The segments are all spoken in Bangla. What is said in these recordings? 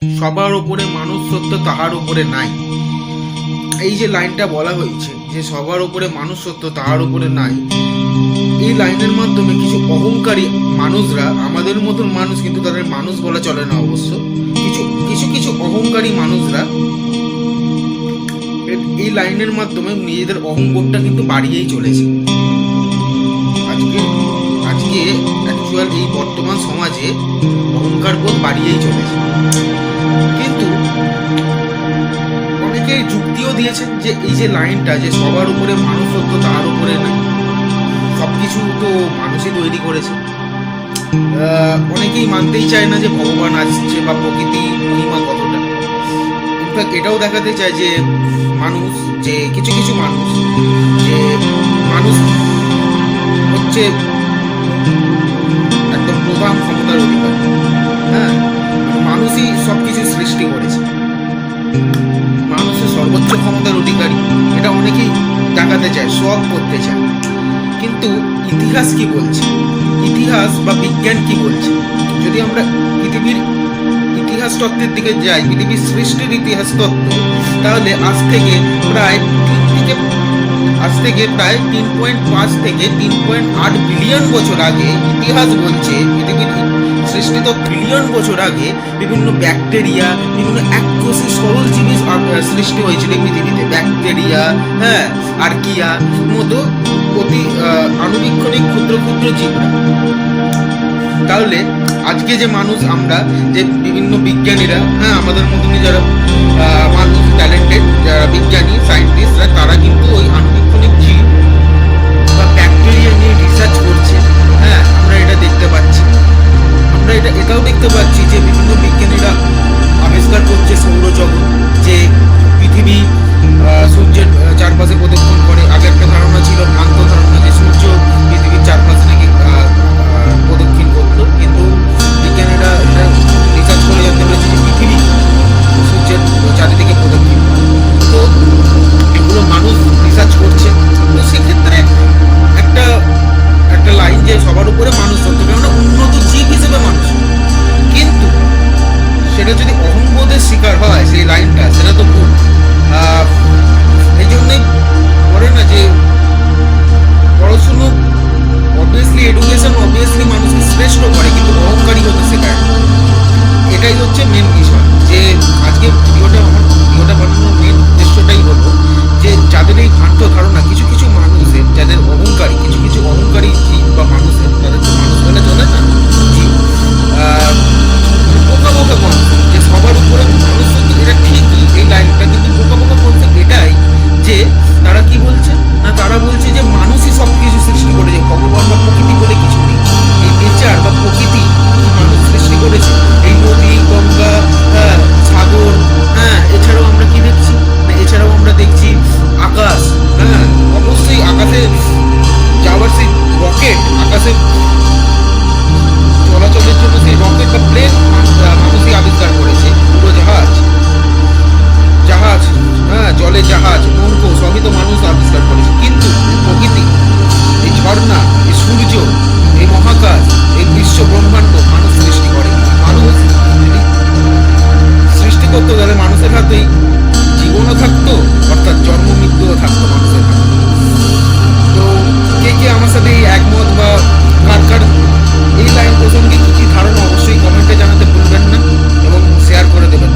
সবার ওপরে মানুষ সত্য তাহার উপরে নাই। এই যে লাইনটা বলা হয়েছে যে সবার উপরে মানুষ সত্য তাহার উপরে নাই, এই লাইনের মাধ্যমে কিছু অহংকারী মানুষরা, আমাদের মতন মানুষ কিন্তু তাদের মানুষ বলা চলে না অবশ্য, কিছু কিছু কিছু অহংকারী মানুষরা এই লাইনের মাধ্যমে নিজেদের অহংবোধটা কিন্তু বাড়িয়েই চলেছে। আজকে আজকে অ্যাকচুয়াল এই বর্তমান সমাজে অহংকার বোধ বাড়িয়েই চলেছে। কিন্তু অনেকে যুক্তিও দিয়েছেন যে এই যে লাইনটা, যে সবার উপরে মানুষ সত্য তার উপরে না, সবকিছু তো মানুষই তৈরি করেছে। অনেকেই মানতেই চায় না যে ভগবান আসছে বা প্রকৃতি মহিমা কতটা। ইনফ্যাক্ট এটাও দেখাতে চায় যে মানুষ, যে কিছু কিছু মানুষ, যে মানুষ হচ্ছে একদম প্রধান ক্ষমতার অধিকার। হ্যাঁ, মানুষই সবকিছু সৃষ্টি করেছে, মানুষের সর্বোচ্চ ক্ষমতার অধিকারী, এটা অনেকেই দেখাতে চায়, শো অফ করতে চায়। কিন্তু ইতিহাস কি বলছে, ইতিহাস বা বিজ্ঞান কি বলছে? যদি আমরা পৃথিবীর ইতিহাস তত্ত্বের দিকে যাই, পৃথিবীর সৃষ্টির ইতিহাস তত্ত্ব, তাহলে আজ থেকে প্রায় 3.5 থেকে 3.8 বিলিয়ন বছর আগে ইতিহাস বলছে, পৃথিবীর সৃষ্টি তো বিলিয়ন বছর আগে বিভিন্ন ব্যাকটেরিয়া, বিভিন্ন এককোষী সরল জীবী সৃষ্টি হয়েছিল পৃথিবীতে। ব্যাকটেরিয়া, হ্যাঁ, আর্কিয়া মতো অতি আণুবীক্ষণিক ক্ষুদ্র ক্ষুদ্র জীবরা। তাহলে আজকে যে মানুষ আমরা, যে বিভিন্ন বিজ্ঞানীরা, হ্যাঁ, আমাদের মতনই যারা মানুষ, ট্যালেন্টেড যারা বিজ্ঞানী সায়েন্টিস্টরা, তারা কিন্তু ওই আণুবীক্ষণিক জীব বা ব্যাকটেরিয়া নিয়ে রিসার্চ করছে। হ্যাঁ, আমরা এটা দেখতে পাচ্ছি। আমরা এটাও দেখতে পাচ্ছি যে বিভিন্ন বিজ্ঞানীরা আবিষ্কার করছে সৌরজগৎ, যে পৃথিবী সূর্যের চারপাশে প্রদক্ষিণ করে। আগে একটা ধারণা ছিল, ভ্রান্ত ধারণা, যে সূর্য পৃথিবীর চারপাশে নাকি প্রদক্ষিণ করতো, কিন্তু বিজ্ঞানীরা এটা রিসার্চ করে জানতে পেরেছে যে পৃথিবী সূর্যের চারিদিকে প্রদক্ষিণ। তো এগুলো মানুষ রিসার্চ করছে। তো সেক্ষেত্রে একটা একটা লাইন যে সবার উপরে মানুষ সত্য, কেননা উন্নত জীব হিসেবে মানুষ, কিন্তু সেটা যদি অহংবোধের শিকার হয় সেই লাইনটা, সেটা তো ভুল। এই জন্যই বলে না যে পড়াশুনো অবভিয়াসলি, এডুকেশন অবভিয়াসলি মানুষকে শ্রেষ্ঠ করে, কিন্তু অহংকারী হতে শেখায়। এটাই হচ্ছে মেন বিষয়। যে আজকে ভিডিওটা বানানোর মেন উদ্দেশ্যটাই হলো যে যাদের এই ভ্রান্ত ধারণা, কিছু কিছু মানুষের, যাদের অহংকারী, কিছু কিছু অহংকারী জীব বা মানুষের, তাদের তো মানুষ বলে চলে না, জীব, বোকা বোকা কনসেপ্ট যে সবার উপরে মানুষ সত্যি, এটা ঠিকই এই লাইনটা, কিন্তু বোকা বোকা কনসেপ্ট এটাই যে তারা কি বলছে না, তারা বলছে যে মানুষই সব কিছু সৃষ্টি করেছে, ভগবান বা প্রকৃতি বলে কিছু নেই। এই নেচার বা প্রকৃতি মানুষ সৃষ্টি করেছে, এই নদী, গঙ্গা, হ্যাঁ, সাগর, হ্যাঁ, এছাড়াও আমরা কি দেখছি, এছাড়াও আমরা দেখছি আকাশ। হ্যাঁ, অবশ্যই আকাশে যাওয়ার সেই রকেট, আকাশে চলাচলের জন্য সেই রকেট বা প্লেন মানুষই আবিষ্কার করেছে, উড়োজাহাজ, জাহাজ, হ্যাঁ, জলে জাহাজ, নৌকো, সবই তো মানুষ আবিষ্কার করেছে। কিন্তু প্রকৃতি, এই ঝর্ণা, এই সূর্য, এই মহাকাশ, এই বিশ্ব ব্রহ্মাণ্ড মানুষ সৃষ্টি করে। মানুষ যদি সৃষ্টি করতো, তাহলে মানুষের হাতেই জীবনও থাকতো, অর্থাৎ জন্ম মৃত্যুও থাকতো মানুষের হাতে। তো কে কে আমার সাথে এই একমত, বা কার কার এই লাইন প্রসঙ্গে কি কি ধারণা, অবশ্যই কমেন্টে জানাতে ভুলবেন না এবং শেয়ার করে দেবেন।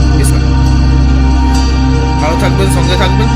ভালো থাকবেন, সঙ্গে থাকবেন।